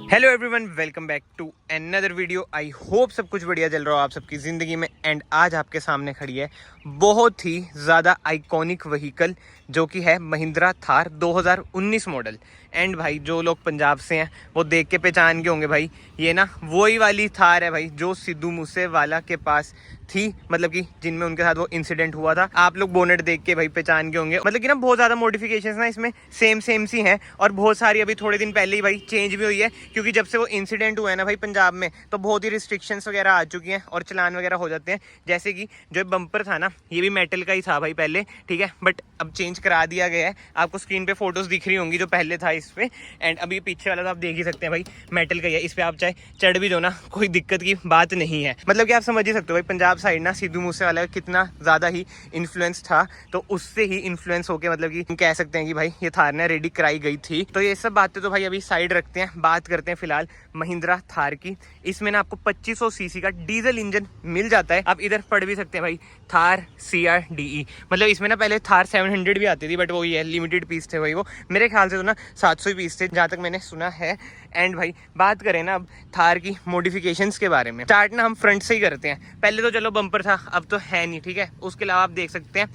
Hello everyone, welcome back to another video. I hope सब कुछ बढ़िया चल रहा हो आप सबकी ज़िंदगी में। एंड आज आपके सामने खड़ी है बहुत ही ज़्यादा आइकॉनिक व्हीकल जो कि है महिंद्रा थार 2019 मॉडल। एंड भाई जो लोग पंजाब से हैं वो देख के पहचान के होंगे भाई, ये ना वही वाली थार है भाई जो सिद्धू मूसेवाला के पास थी, मतलब कि जिनमें उनके साथ वो इंसिडेंट हुआ था। आप लोग बोनेट देख के भाई पहचान के होंगे। मतलब कि ना बहुत ज़्यादा मॉडिफिकेशंस ना इसमें सेम सी हैं और बहुत सारी अभी थोड़े दिन पहले ही भाई चेंज भी हुई है, क्योंकि जब से वो इंसिडेंट हुआ है ना भाई पंजाब में, तो बहुत ही रिस्ट्रिक्शंस वगैरह आ चुकी हैं और चलान वगैरह हो जाते हैं। जैसे कि जो बम्पर था ना, ये भी मेटल का ही था भाई पहले, ठीक है, बट अब चेंज करा दिया गया है। आपको स्क्रीन पे फोटोज दिख रही होंगी जो पहले था इस पे। एंड अभी पीछे वाला तो आप देख ही सकते हैं भाई मेटल का ही है। इस पे आप चाहे चढ़ भी दो ना, कोई दिक्कत की बात नहीं है। मतलब कि आप समझ ही सकते हो भाई पंजाब साइड ना सिद्धू मूसेवाला का कितना ज़्यादा ही इन्फ्लुएंस था, तो उससे ही इन्फ्लुएंस होकर मतलब कि हम कह सकते हैं कि भाई ये थार ने रेडी कराई गई थी। तो ये सब बातें तो भाई अभी साइड रखते हैं, बात करते हैं फिलहाल महिंद्रा थार की। इसमें ना आपको 2500 सीसी का डीजल इंजन मिल जाता है। आप इधर पढ़ भी सकते हैं भाई थार CRDE। मतलब इसमें ना पहले थार 700 भी आती थी, बट वो ये लिमिटेड पीस थे भाई। वो मेरे ख्याल से तो ना 700 पीस थे जहाँ तक मैंने सुना है। एंड भाई बात करें ना अब थार की मॉडिफिकेशंस के बारे में, स्टार्ट ना हम फ्रंट से ही करते हैं। पहले तो चलो बम्पर था, अब तो है नहीं, ठीक है। उसके अलावा आप देख सकते हैं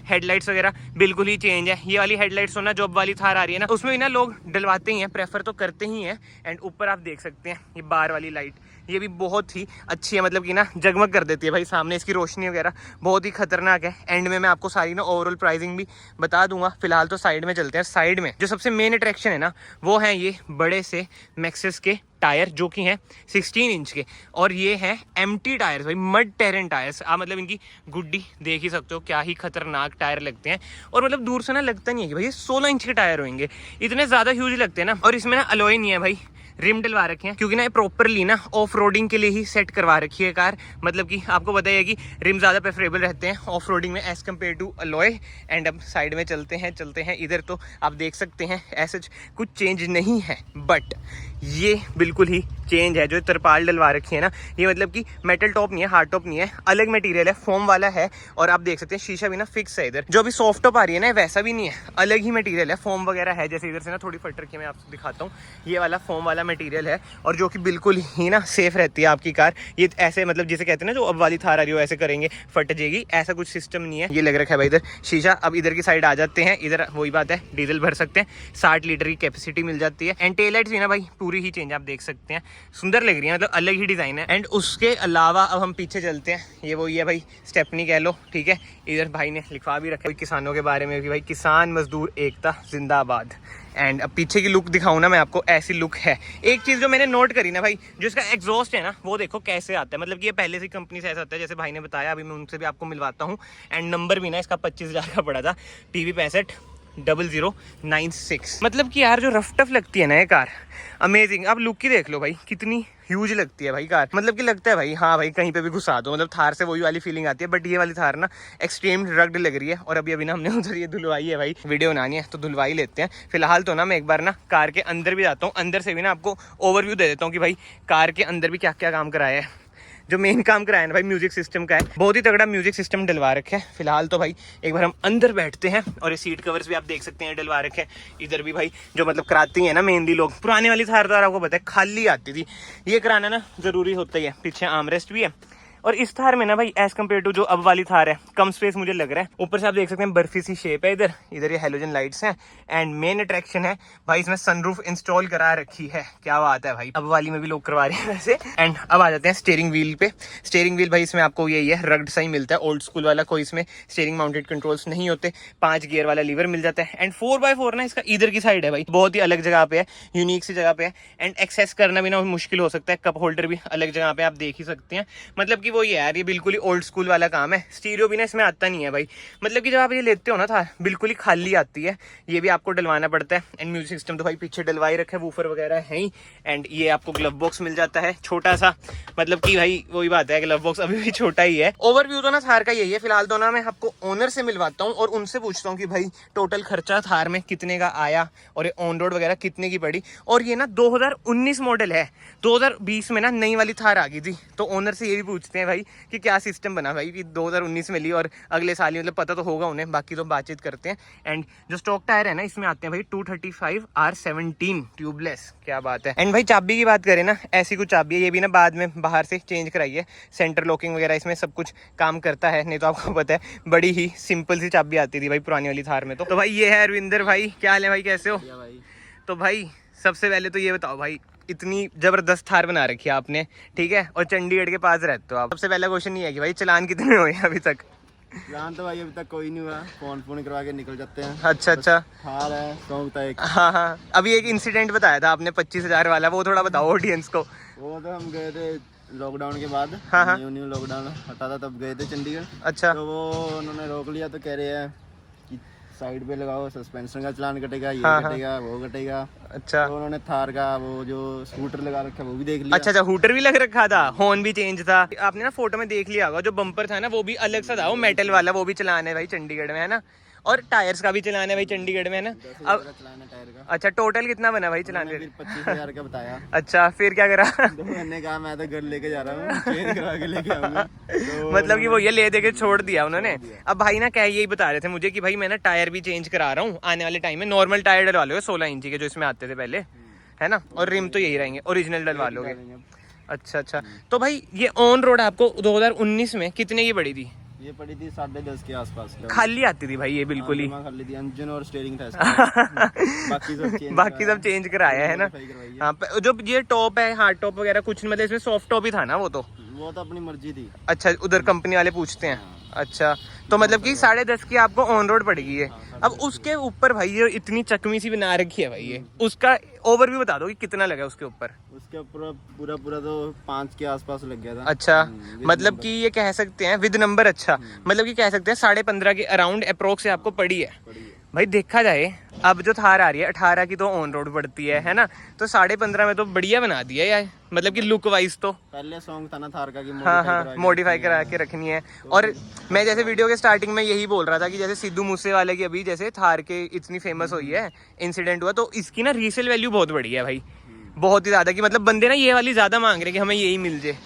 हेडलाइट्स वगैरह बिल्कुल ही चेंज है। ये वाली हेडलाइट्स हो ना जो अब वाली थार आ रही है ना, उसमें भी ना लोग डलवाते ही हैं, प्रेफर तो करते ही हैं। एंड ऊपर आप देख सकते हैं ये बार वाली लाइट, ये भी बहुत ही अच्छी है, मतलब कि ना जगमग कर देती है भाई सामने। इसकी रोशनी वगैरह बहुत ही खतरनाक है। एंड में मैं आपको सारी ना ओवरऑल प्राइसिंग भी बता दूंगा। फिलहाल तो साइड में चलते हैं। साइड में जो सबसे मेन अट्रैक्शन है ना, वो है ये बड़े से मैक्सिस के टायर जो कि हैं 16 इंच के, और ये हैं MT टायर्स भाई, मड टेरेन टायर्स। आप मतलब इनकी गुड्डी देख ही सकते हो, क्या ही खतरनाक टायर लगते हैं। और मतलब दूर से ना लगता नहीं है कि भाई ये 16 इंच के टायर होंगे, इतने ज़्यादा ह्यूज लगते हैं ना। और इसमें ना अलॉय नहीं है भाई, रिम डलवा रखे हैं, क्योंकि ना ये प्रॉपरली ना ऑफ रोडिंग के लिए ही सेट करवा रखी है कार। मतलब कि आपको पता है कि रिम ज़्यादा प्रेफरेबल रहते हैं ऑफ रोडिंग में as compare to alloy. And अब साइड में चलते हैं इधर तो आप देख सकते हैं ऐसे कुछ चेंज नहीं है, बट ये बिल्कुल ही चेंज है। जो तरपाल डलवा रखी है ना, ये मतलब कि मेटल टॉप नहीं है, हार्ड टॉप नहीं है, अलग मटेरियल है, फोम वाला है। और आप देख सकते हैं शीशा भी ना फिक्स है इधर। जो अभी सॉफ्ट टॉप आ रही है ना, वैसा भी नहीं है, अलग ही मटेरियल है, फोम वगैरह है। जैसे इधर से ना थोड़ी फट रखी है, मैं आपको दिखाता हूँ। ये वाला फोम वाला मटेरियल है, और जो कि बिल्कुल ही ना सेफ रहती है आपकी कार। ये ऐसे मतलब जिसे कहते हैं ना जो अब वाली थार आ रही हो ऐसे करेंगे फट जाएगी, ऐसा कुछ सिस्टम नहीं है। ये लग रखा है भाई इधर शीशा। अब इधर की साइड आ जाते हैं, इधर वही बात है, डीजल भर सकते हैं, 60 लीटर की कैपेसिटी मिल जाती है। एंड टेल लाइट्स भी ना भाई पूरी ही चेंज आप देख सकते हैं, सुंदर लग रही है, मतलब अलग ही डिज़ाइन है। एंड उसके अलावा अब हम पीछे चलते हैं, ये वही है भाई स्टेपनी कह लो, ठीक है। इधर भाई ने लिखवा भी रखा है किसानों के बारे में कि भाई किसान मजदूर एकता जिंदाबाद। एंड अब पीछे की लुक दिखाऊं ना मैं आपको, ऐसी लुक है। एक चीज़ जो मैंने नोट करी ना भाई, जो इसका एग्जॉस्ट है ना, वो देखो कैसे आता है। मतलब कि ये पहले से कंपनी से ऐसा आता है, जैसे भाई ने बताया, अभी मैं उनसे भी आपको मिलवाता हूँ। एंड नंबर भी ना इसका 25,000 का पड़ा था, PV 650096। मतलब कि यार जो रफ टफ लगती है ना ये कार, अमेजिंग। आप लुक ही देख लो भाई, कितनी ह्यूज लगती है भाई कार। मतलब कि लगता है भाई हाँ भाई कहीं पे भी घुसा दो, मतलब थार से वही वाली फीलिंग आती है। बट ये वाली थार ना एक्सट्रीम रग्ड लग रही है। और अभी ना हमने उधर ये धुलवाई है भाई, वीडियो बनानी है तो धुलवाई लेते हैं। फिलहाल तो ना मैं एक बार ना कार के अंदर भी जाता हूँ, अंदर से भी ना आपको ओवरव्यू दे देता हूँ कि भाई कार के अंदर भी क्या क्या काम कराया है। जो मेन काम कराया ना भाई म्यूजिक सिस्टम का है, बहुत ही तगड़ा म्यूजिक सिस्टम डलवा रखे हैं। फिलहाल तो भाई एक बार हम अंदर बैठते हैं, और ये सीट कवर्स भी आप देख सकते हैं डलवा रखे हैं। इधर भी भाई जो मतलब कराती हैं ना मेनली लोग, पुराने वाली थार आपको पता है खाली आती थी, ये कराना ना जरूरी होता ही है। पीछे आर्मरेस्ट भी है, और इस थार में ना भाई एज कम्पेयर टू जो अब वाली थार है कम स्पेस मुझे लग रहा है। ऊपर से आप देख सकते हैं बर्फी सी शेप है इधर, इधर ये हेलोजन लाइट्स हैं। एंड मेन अट्रैक्शन है भाई इसमें सनरूफ इंस्टॉल करा रखी है, क्या बात है भाई, अब वाली में भी लोग करवा रहे हैं वैसे। एंड अब आ जाते हैं स्टीयरिंग व्हील पे। स्टीयरिंग व्हील भाई इसमें आपको यही है, रग्ड सा ही मिलता है, ओल्ड स्कूल वाला, कोई इसमें स्टीयरिंग माउंटेड कंट्रोल्स नहीं होते। 5 गियर वाला लीवर मिल जाता है। एंड 4x4 ना इसका इधर की साइड है भाई, बहुत ही अलग जगह पे है, यूनिक सी जगह पे है। एंड एक्सेस करना भी ना मुश्किल हो सकता है, कप होल्डर भी अलग जगह पे आप देख ही सकते हैं। मतलब कि वो ये यार, ये बिल्कुल ओल्ड स्कूल वाला काम है। स्टीरियो भी ना इसमें आता नहीं है भाई, मतलब कि जब आप ये लेते हो ना था बिल्कुल ही खाली आती है, ये भी आपको डलवाना पड़ता है। एंड म्यूजिक सिस्टम तो भाई पीछे डलवाई रखा है, वूफर वगैरह है ही। एंड ये आपको ग्लव बॉक्स मिल जाता है छोटा सा, मतलब कि भाई वही बात है, ग्लव बॉक्स अभी भी छोटा ही है। ओवरव्यू तो ना थार का यही है। फिलहाल तो ना मैं आपको ओनर से मिलवाता हूँ और उनसे पूछता हूँ कि भाई टोटल खर्चा थार में कितने का आया, और ये ऑन रोड वगैरह कितने की पड़ी। और ये ना 2019 मॉडल है, 2020 में ना नई वाली थार आ गई थी, तो ओनर से ये भी पूछते हैं पूछते हैं भाई कि क्या सिस्टम बना भाई कि 2019 में ली और अगले साल ही, मतलब पता तो होगा उन्हें, बाकी तो बातचीत करते हैं। एंड जो स्टॉक टायर है ना इसमें आते हैं भाई 235 R17 ट्यूबलेस, क्या बात है। एंड भाई चाबी की बात करें ना, ऐसी कुछ चाबी है, ये भी ना बाद में बाहर से चेंज कराई है, सेंटर लॉकिंग वगैरह इसमें सब कुछ काम करता है, नहीं तो आपको पता है बड़ी ही सिंपल सी चाबी आती थी भाई पुरानी वाली थार में। तो भाई ये है अरविंदर भाई, क्या हाल है भाई, कैसे हो? तो भाई सबसे पहले तो ये बताओ भाई, इतनी जबरदस्त थार बना रखी है आपने, ठीक है, और चंडीगढ़ के पास रहते हो आप। सबसे पहला क्वेश्चन ये है कि भाई चलान कितने हुए अभी तक? चलान तो भाई अभी तक कोई नहीं हुआ, फोन करवा के निकल जाते हैं। अच्छा अच्छा, थार है शौक एक। हाँ हाँ, अभी एक इंसिडेंट बताया था आपने 25,000 वाला, वो थोड़ा बताओ ऑडियंस को। वो तो हम गए थे लॉकडाउन के बाद, हाँ। न्यू लॉकडाउन हटा था तब गए थे चंडीगढ़। अच्छा, तो वो उन्होंने रोक लिया, तो कह रहे हैं कि साइड पे लगाओ, सस्पेंशन का चालान कटेगा, ये कटेगा वो कटेगा। अच्छा, तो उन्होंने थार का वो जो स्कूटर लगा रखा है वो भी देख लिया। अच्छा, हूटर भी लग रखा था, हॉर्न भी चेंज था। आपने ना फोटो में देख लिया होगा, जो बम्पर था ना वो भी अलग सा था, वो मेटल वाला, वो भी चलाना है भाई चंडीगढ़ में, है ना, और टायर्स का भी चलाना है भाई चंडीगढ़ में, है ना। अब टायर का। अच्छा, टोटल कितना बना भाई चलाने? 25,000 का बताया। अच्छा, फिर क्या करा? तो मैंने कहा मैं तो घर लेके जा रहा हूँ, चेंज करवा के लेके आऊंगा। तो मतलब कि वो ये ले दे के छोड़ दिया उन्होंने। अब भाई ना क्या यही बता रहे थे मुझे कि भाई मैं ना टायर भी चेंज करा रहा हूँ आने वाले टाइम में, नॉर्मल टायर डलवा लोगे 16 इंची के जो इसमें आते थे पहले, है ना, और रिम तो यही रहेंगे, ओरिजिनल डलवा लोगे। अच्छा अच्छा, तो भाई ये ऑन रोड आपको 2019 में कितने की पड़ी थी? ये पड़ी थी 10.5 के आसपास। खाली आती थी भाई ये बिल्कुल ही, खाली थी, इंजन और स्टीयरिंग था इसका। बाकी सब चेंज कराया है ना। हाँ, जो ये टॉप है, हार्ड टॉप वगैरह कुछ, मतलब इसमें सॉफ्ट टॉप ही था ना वो तो अपनी मर्जी थी। अच्छा, उधर कंपनी वाले पूछते हैं। अच्छा, तो मतलब कि 10.5 की आपको ऑन रोड पड़ेगी ये। अब उसके ऊपर भाई ये इतनी चकमी सी बना रखी है भाई, ये उसका ओवरव्यू बता दो कि कितना लगा उसके ऊपर? उसके ऊपर पूरा तो 5 के आसपास लग गया था। अच्छा, मतलब कि ये कह सकते हैं विद नंबर, अच्छा मतलब कि कह सकते हैं 15.5 के अराउंड अप्रोक्स से आपको पड़ी है भाई। देखा जाए अब जो थार आ रही है 18 की तो ऑन रोड पड़ती है ना, तो 15.5 में तो बढ़िया बना दिया यार, मतलब कि लुक वाइज तो। पहले सॉन्ग था ना थार का कि हाँ, मॉडिफाई करा के रखनी है। और मैं जैसे वीडियो के स्टार्टिंग में यही बोल रहा था कि जैसे सिद्धू मूसे वाले की अभी जैसे थार के इतनी फेमस हुई है, इंसिडेंट हुआ, तो इसकी ना रीसेल वैल्यू बहुत बढ़िया है भाई, बहुत ही ज्यादा, कि मतलब बंदे ना ये वाली ज्यादा मांग रहे कि हमें यही मिल जाए।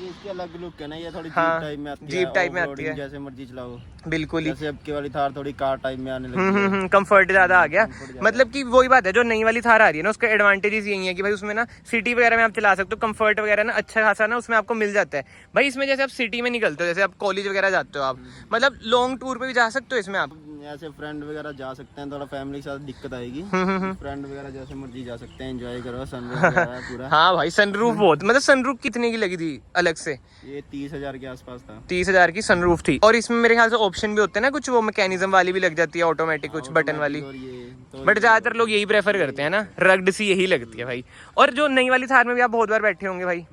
इसकी अलग लुक है ना, ये थोड़ी हाँ, जीप टाइप में आती है, जैसे मर्जी चलाओ बिल्कुल ही। जैसे अब की वाली थार थोड़ी कार टाइप में आने लगी है। कंफर्ट ज्यादा आ गया, मतलब कि वही बात है, जो नई वाली थार आ रही है ना उसका एडवांटेजेस यही है कि भाई उसमें ना सिटी वगैरह में आप चला सकते हो, कंफर्ट वगैरह ना अच्छा खासा ना उसमें आपको मिल जाता है भाई। इसमें जैसे आप सिटी में निकलते हो, जैसे आप कॉलेज वगैरह जाते हो, आप मतलब लॉन्ग टूर पे भी जा सकते हो इसमें आप, ऐसे फ्रेंड वगैरह जा सकते हैं, थोड़ा फैमिली के साथ दिक्कत आएगी, फ्रेंड वगैरह जैसे मर्जी जा सकते हैं, एंजॉय करो, सनरूफ वगैरह पूरा। हाँ भाई, सनरूफ बहुत, मतलब सनरूफ कितने की लगी थी अलग से? ये 30,000 के आसपास था। 30,000 की सनरूफ थी, और इसमें मेरे ख्याल से ऑप्शन भी होते हैं ना कुछ, वो मैकेनिज्म वाली भी लग जाती है, ऑटोमेटिक कुछ बटन वाली, बट ज्यादातर लोग यही प्रेफर करते हैं ना, रग्ड सी यही लगती है भाई। और जो नई वाली थार में भी आप बहुत बार बैठे होंगे भाई,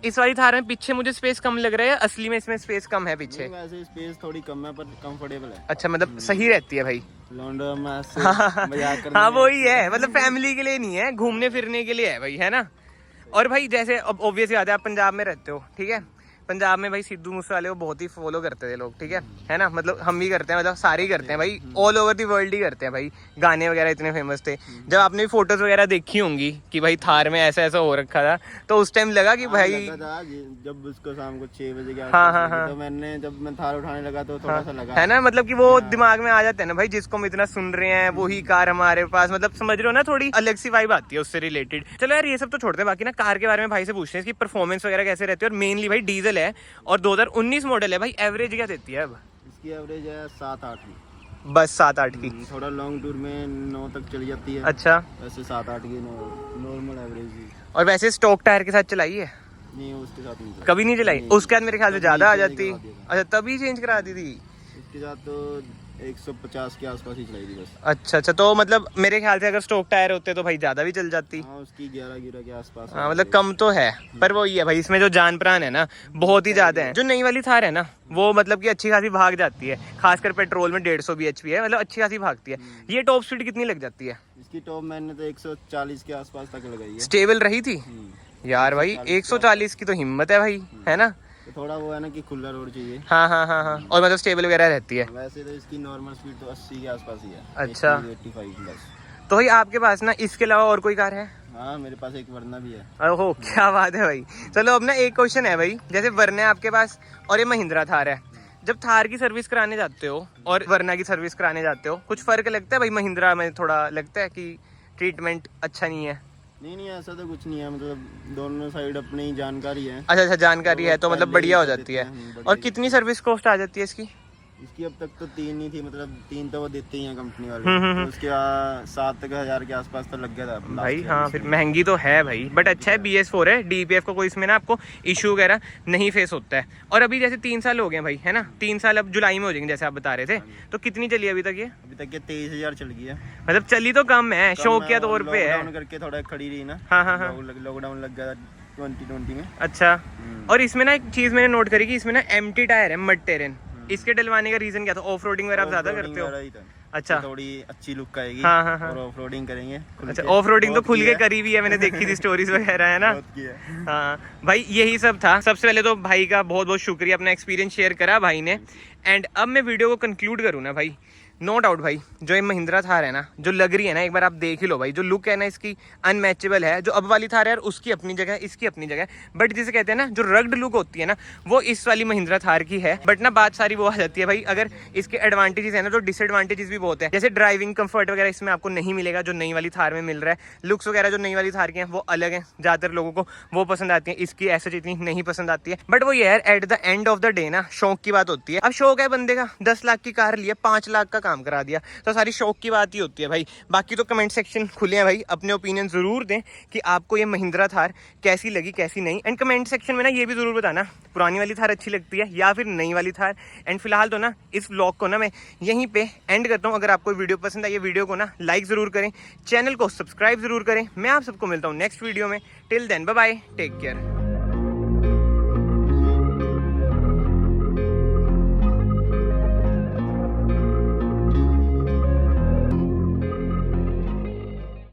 इस वाली थार में पीछे मुझे स्पेस कम लग रहा है, असली में इसमें स्पेस कम है पीछे? वैसे स्पेस थोड़ी कम है पर कंफर्टेबल है। अच्छा, मतलब सही रहती है भाई। लौंडा में मजाक करने हाँ वही है, मतलब फैमिली के लिए नहीं है, घूमने फिरने के लिए है भाई, है ना। और भाई जैसे अब ऑब्वियस बात है, आप पंजाब में रहते हो, ठीक है, पंजाब में भाई सिद्धू मूसे वाले को बहुत ही फॉलो करते थे लोग, ठीक है ना, मतलब हम भी करते हैं, मतलब सारे ही करते हैं भाई, ऑल ओवर दी वर्ल्ड ही करते हैं भाई, गाने वगैरह इतने फेमस थे। जब आपने फोटोज वगैरह देखी होंगी कि भाई थार में ऐसा ऐसा हो रखा था, तो उस टाइम लगा कि भाई जब उसको शाम को 6 बजे के हाँ, तो मैंने जब मैं थार उठाने लगा तो थोड़ा सा लगा, है ना, मतलब कि वो दिमाग में आ जाता है ना भाई, जिसको हम इतना सुन रहे हैं वही कार हमारे पास, मतलब समझ रहे हो ना, थोड़ी अलग सी वाइब आती है उससे रिलेटेड। चलो यार ये सब तो छोड़ते हैं, बाकी ना कार के बारे में भाई से पूछते हैं, इसकी परफॉर्मेंस वगैरह कैसे रहती है, और मेनली भाई डीजल है और 2019 मॉडल है भाई, एवरेज क्या देती है अब? इसकी एवरेज है 7-8 की, बस 7-8 की, थोड़ा लॉन्ग टूर में 9 तक चली जाती है। अच्छा, वैसे 7-8 की नॉर्मल एवरेज ही। और वैसे स्टॉक टायर के साथ चलाई है? नहीं, उसके साथ नहीं चलाई। कभी नहीं चलाई? उसके बाद मेरे ख्याल से ज्यादा आ जाती। अच्छा, तभी चेंज करा दी थी? उसके साथ तो 150 के आसपास ही चलाई थी बस। अच्छा अच्छा, तो मतलब मेरे ख्याल से अगर स्टॉक टायर होते तो भाई ज्यादा भी चल जाती। हाँ, उसकी 11 के आसपास। हाँ, मतलब कम तो है, पर वो ये है भाई, इसमें जो जान प्राण है ना बहुत ही ज्यादा है। जो नई वाली थार है ना वो मतलब कि अच्छी खासी भाग जाती है, खासकर पेट्रोल में 150 bhp है, मतलब अच्छी खासी भागती है। ये टॉप स्पीड कितनी लग जाती है इसकी? टॉप मैंने तो 140 के आसपास तक लगाई है। स्टेबल रही थी यार भाई, 140 की तो हिम्मत है भाई, है ना। तो थोड़ा वो है ना कि खुला रोड चाहिए। हाँ हाँ हाँ हाँ, और मतलब स्टेबल वगैरह रहती है। वैसे तो इसकी नॉर्मल स्पीड तो 80 के आसपास ही है। अच्छा, 85 प्लस। तो भाई आपके पास ना इसके अलावा और कोई कार है? हाँ मेरे पास एक वरना भी है। ओहो क्या बात है भाई। चलो अब ना एक क्वेश्चन है भाई, जैसे वरना है आपके पास और ये महिंद्रा थार है, जब थार की सर्विस कराने जाते हो और वरना की सर्विस कराने जाते हो कुछ फर्क लगता है भाई? महिंद्रा में थोड़ा लगता है कि ट्रीटमेंट अच्छा नहीं है? नहीं ऐसा तो कुछ नहीं है, मतलब दोनों साइड अपनी जानकारी है। अच्छा जानकारी है तो मतलब पहले बढ़िया हो ही कर जाती देते है। हैं, बढ़िया और ही। कितनी सर्विस कॉस्ट आ जाती है इसकी? इसकी अब तक तो 3 ही थी, मतलब 3 तो वो देते ही हैं कंपनी वाले, तो उसके 7,000 के आसपास तो लग गया था भाई last हाँ year फिर इसमें। महंगी तो है भाई, बट अच्छा है BS4 है, DPF का कोई इसमें ना आपको इशू वगैरह नहीं फेस होता है। और अभी जैसे 3 साल हो गए भाई है ना, 3 साल अब जुलाई में हो जाएंगे जैसे आप बता रहे थे, तो कितनी चली अभी तक ये? अभी तक ये 23,000 चल गई है। मतलब चली तो कम है, शौक के तौर पे है। लॉकडाउन करके थोड़ा खड़ी रही ना। हाँ। लॉकडाउन लग गया था 2020 में। अच्छा। और इसमें ना एक चीज मैंने नोट करी कि इसमें ना एम्प्टी टायर है मड टेरेन, इसके डलवाने का रीजन क्या था? ऑफ रोडिंग वगैरह आप ज्यादा करते हो? अच्छा थोड़ी अच्छी लुक आएगी। हाँ। और ऑफ रोडिंग करेंगे। अच्छा ऑफ रोडिंग तो खुल के करी भी है, मैंने देखी थी स्टोरीज वगैरह है ना। हाँ भाई यही सब था। सबसे पहले तो भाई का बहुत बहुत शुक्रिया, अपना एक्सपीरियंस शेयर करा भाई ने। एंड अब मैं वीडियो को कंक्लूड करूँ ना भाई, नो डाउट भाई जो ये महिंद्रा थार है ना, जो लग रही है ना, एक बार आप देख ही लो भाई, जो लुक है ना इसकी अनमैचेबल है। जो अब वाली थार है यार उसकी अपनी जगह, इसकी अपनी जगह, बट जिसे कहते हैं ना जो रग्ड लुक होती है ना, वो इस वाली महिंद्रा थार की है। बट ना बात सारी वो आ जाती है भाई, अगर इसके एडवांटेजेस है ना तो डिसएडवांटेजेस भी बहुत है। जैसे ड्राइविंग कंफर्ट वगैरह इसमें आपको नहीं मिलेगा जो नई वाली थार में मिल रहा है। लुक्स वगैरह जो नई वाली थार की है वो अलग है, ज्यादातर लोगों को वो पसंद आती है, इसकी ऐसे इतनी नहीं पसंद आती है। बट वो ये यार at the end of the day ना शौक की बात होती है। अब शौक है बंदे का, 10 लाख की कार लिए 5 लाख का काम करा दिया, तो सारी शौक की बात ही होती है भाई। बाकी तो कमेंट सेक्शन खुले हैं भाई, अपने ओपिनियन जरूर दें कि आपको ये महिंद्रा थार कैसी लगी कैसी नहीं। एंड कमेंट सेक्शन में ना ये भी जरूर बताना पुरानी वाली थार अच्छी लगती है या फिर नई वाली थार। एंड फिलहाल तो ना इस व्लॉग को ना मैं यहीं पे एंड करता हूँ। अगर आपको वीडियो पसंद आई ये वीडियो को ना लाइक जरूर करें, चैनल को सब्सक्राइब जरूर करें। मैं आप सबको मिलता हूँ नेक्स्ट वीडियो में। Till then bye bye, take care.